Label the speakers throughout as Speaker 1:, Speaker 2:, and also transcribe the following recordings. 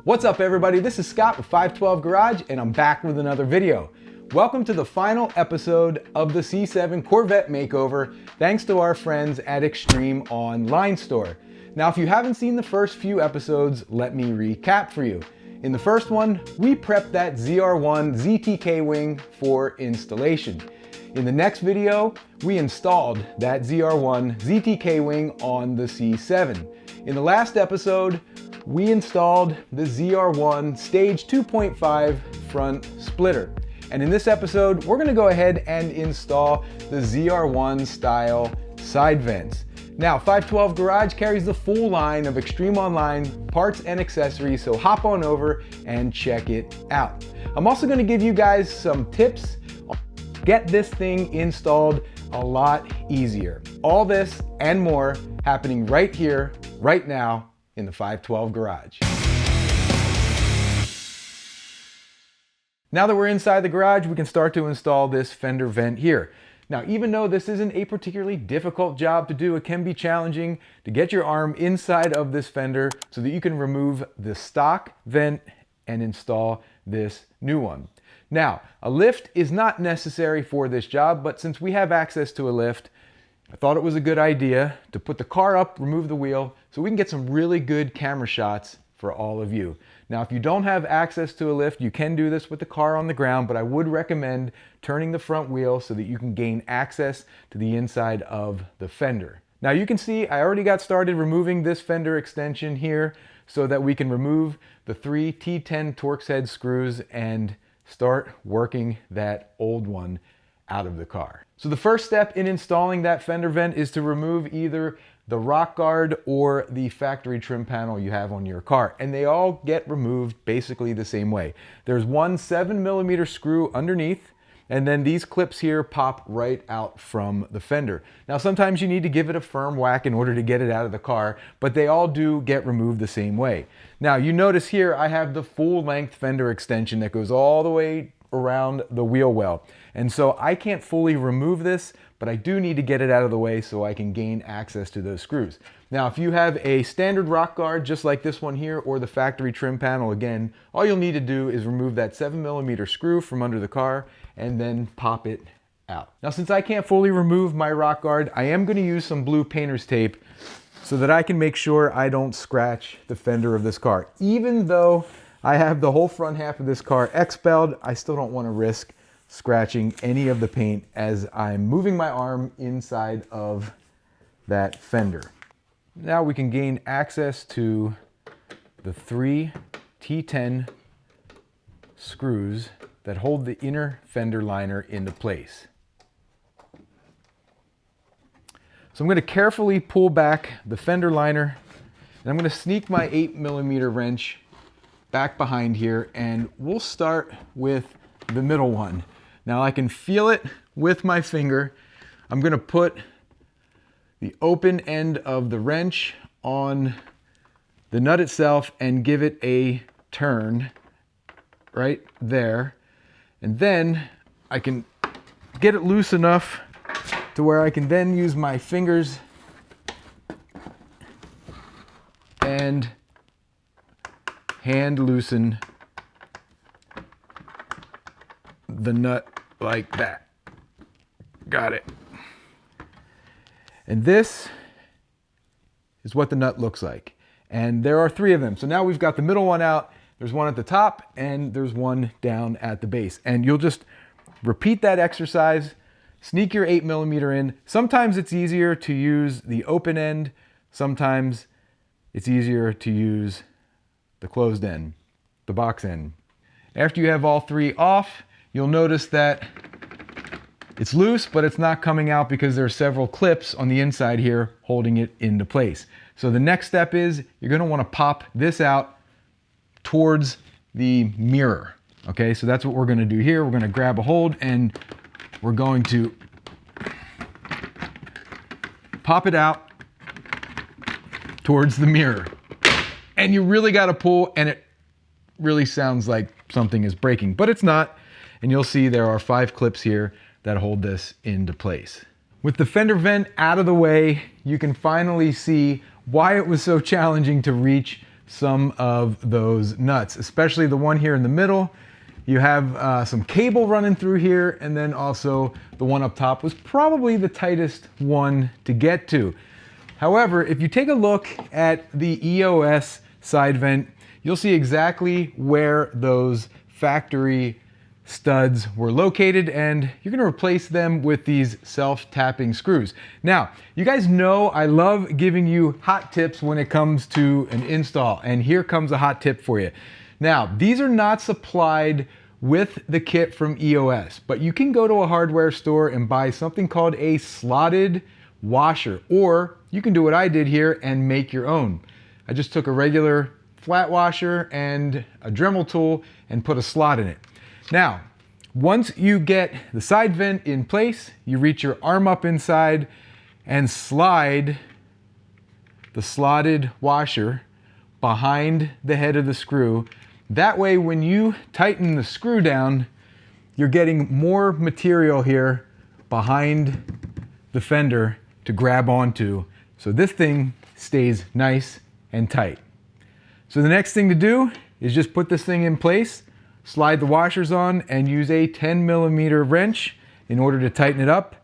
Speaker 1: What's up everybody, this is Scott with 512 Garage and I'm back with another video. Welcome to the final episode of the C7 Corvette makeover thanks to our friends at Extreme Online Store. Now if you haven't seen the first few episodes, let me recap for you. In the first one, we prepped that ZR1 ZTK wing for installation. In the next video, we installed that ZR1 ZTK wing on the C7. In the last episode, we installed the ZR1 Stage 2.5 front splitter. And in this episode, we're gonna go ahead and install the ZR1 style side vents. Now, 512 Garage carries the full line of Extreme Online parts and accessories, so hop on over and check it out. I'm also gonna give you guys some tips on get this thing installed a lot easier. All this and more happening right here, right now, in the 512 Garage. Now that we're inside the garage, we can start to install this fender vent here. Now, even though this isn't a particularly difficult job to do, it can be challenging to get your arm inside of this fender so that you can remove the stock vent and install this new one. Now, a lift is not necessary for this job, but since we have access to a lift, I thought it was a good idea to put the car up, remove the wheel, so we can get some really good camera shots for all of you. Now, if you don't have access to a lift, you can do this with the car on the ground, but I would recommend turning the front wheel so that you can gain access to the inside of the fender. Now you can see I already got started removing this fender extension here so that we can remove the 3 T10 Torx head screws and start working that old one out of the car. So the first step in installing that fender vent is to remove either the rock guard or the factory trim panel you have on your car. And they all get removed basically the same way. There's one 7mm screw underneath, and then these clips here pop right out from the fender. Now sometimes you need to give it a firm whack in order to get it out of the car, but they all do get removed the same way. Now you notice here I have the full length fender extension that goes all the way around the wheel well. And so I can't fully remove this, but I do need to get it out of the way so I can gain access to those screws. Now, if you have a standard rock guard, just like this one here, or the factory trim panel, again, all you'll need to do is remove that 7mm screw from under the car and then pop it out. Now, since I can't fully remove my rock guard, I am going to use some blue painter's tape so that I can make sure I don't scratch the fender of this car. Even though I have the whole front half of this car expelled, I still don't want to risk scratching any of the paint as I'm moving my arm inside of that fender. Now we can gain access to the 3 T10 screws that hold the inner fender liner into place. So I'm going to carefully pull back the fender liner, and I'm going to sneak my 8mm wrench back behind here, and we'll start with the middle one. Now I can feel it with my finger. I'm going to put the open end of the wrench on the nut itself and give it a turn right there. And then I can get it loose enough to where I can then use my fingers and hand loosen the nut like that. Got it. And this is what the nut looks like. And there are 3 of them. So now we've got the middle one out, there's one at the top, and there's one down at the base. And you'll just repeat that exercise, sneak your 8mm in. Sometimes it's easier to use the open end, sometimes it's easier to use the closed end, the box end. After you have all 3 off, you'll notice that it's loose, but it's not coming out because there are several clips on the inside here holding it into place. So the next step is you're going to want to pop this out towards the mirror. Okay, so that's what we're going to do here. We're going to grab a hold and we're going to pop it out towards the mirror. And you really got to pull, and it really sounds like something is breaking, but it's not. And you'll see there are 5 clips here that hold this into place. With the fender vent out of the way, you can finally see why it was so challenging to reach some of those nuts, especially the one here in the middle. You have some cable running through here, and then also the one up top was probably the tightest one to get to. However, if you take a look at the EOS side vent, you'll see exactly where those factory studs were located, and you're gonna replace them with these self-tapping screws. Now, you guys know I love giving you hot tips when it comes to an install, and here comes a hot tip for you. Now, these are not supplied with the kit from EOS, but you can go to a hardware store and buy something called a slotted washer, or you can do what I did here and make your own. I just took a regular flat washer and a Dremel tool and put a slot in it. Now, once you get the side vent in place, you reach your arm up inside and slide the slotted washer behind the head of the screw. That way, when you tighten the screw down, you're getting more material here behind the fender to grab onto, so this thing stays nice and tight. So the next thing to do is just put this thing in place, slide the washers on, and use a 10mm wrench in order to tighten it up.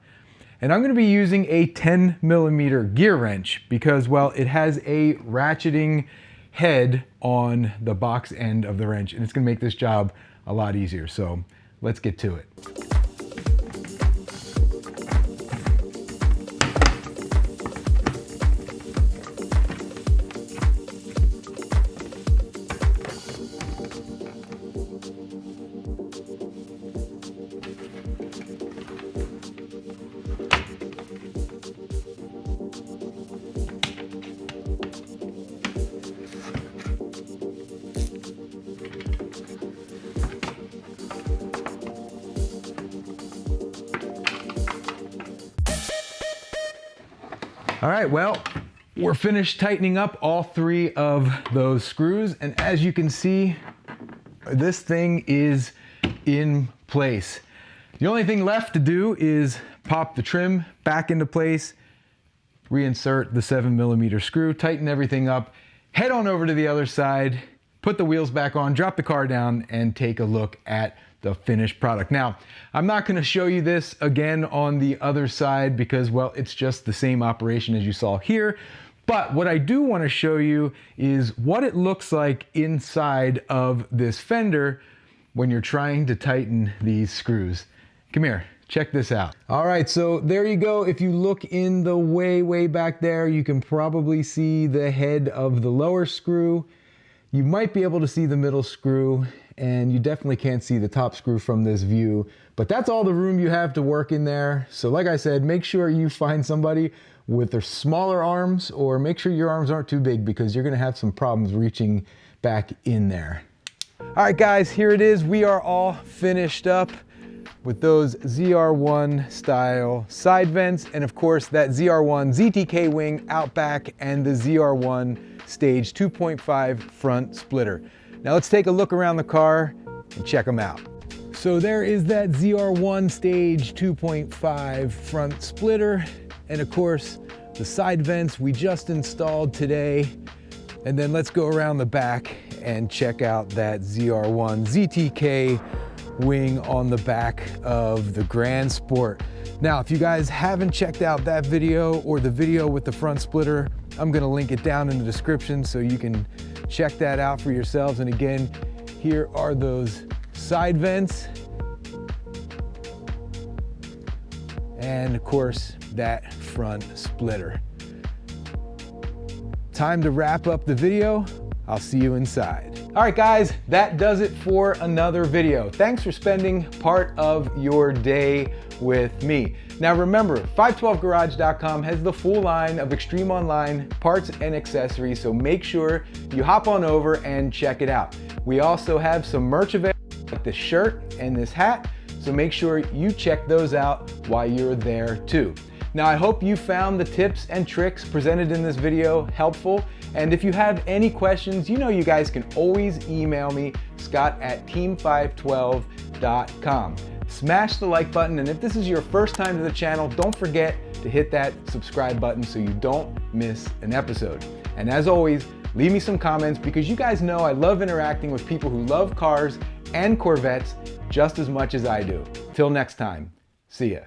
Speaker 1: And I'm going to be using a 10mm gear wrench because, well, it has a ratcheting head on the box end of the wrench, and it's going to make this job a lot easier. So let's get to it. All right, well, we're finished tightening up all three of those screws, and as you can see, this thing is in place. The only thing left to do is pop the trim back into place, reinsert the 7mm screw, tighten everything up, head on over to the other side, put the wheels back on, drop the car down, and take a look at the finished product. Now, I'm not going to show you this again on the other side because, well, it's just the same operation as you saw here. But what I do want to show you is what it looks like inside of this fender when you're trying to tighten these screws. Come here, check this out. All right, so there you go. If you look in the way back there, you can probably see the head of the lower screw. You might be able to see the middle screw, and you definitely can't see the top screw from this view, but that's all the room you have to work in there. So like I said, make sure you find somebody with their smaller arms, or make sure your arms aren't too big because you're gonna have some problems reaching back in there. All right guys, here it is. We are all finished up with those ZR1 style side vents, and of course that ZR1 ZTK wing out back and the ZR1 stage 2.5 front splitter. Now let's take a look around the car and check them out. So there is that ZR1 stage 2.5 front splitter, and of course the side vents we just installed today. And then let's go around the back and check out that ZR1 ZTK wing on the back of the Grand Sport. Now, if you guys haven't checked out that video or the video with the front splitter, I'm gonna link it down in the description so you can check that out for yourselves. And again, here are those side vents. And of course, that front splitter. Time to wrap up the video. I'll see you inside. All right guys, that does it for another video. Thanks for spending part of your day with me. Now remember, 512garage.com has the full line of Extreme Online parts and accessories, so make sure you hop on over and check it out. We also have some merch available, like this shirt and this hat, so make sure you check those out while you're there too. Now I hope you found the tips and tricks presented in this video helpful, and if you have any questions, you know you guys can always email me, scott@team512.com. Smash the like button, and if this is your first time to the channel, don't forget to hit that subscribe button so you don't miss an episode. And as always, Leave me some comments because you guys know I love interacting with people who love cars and Corvettes just as much as I do. Till next time, see ya.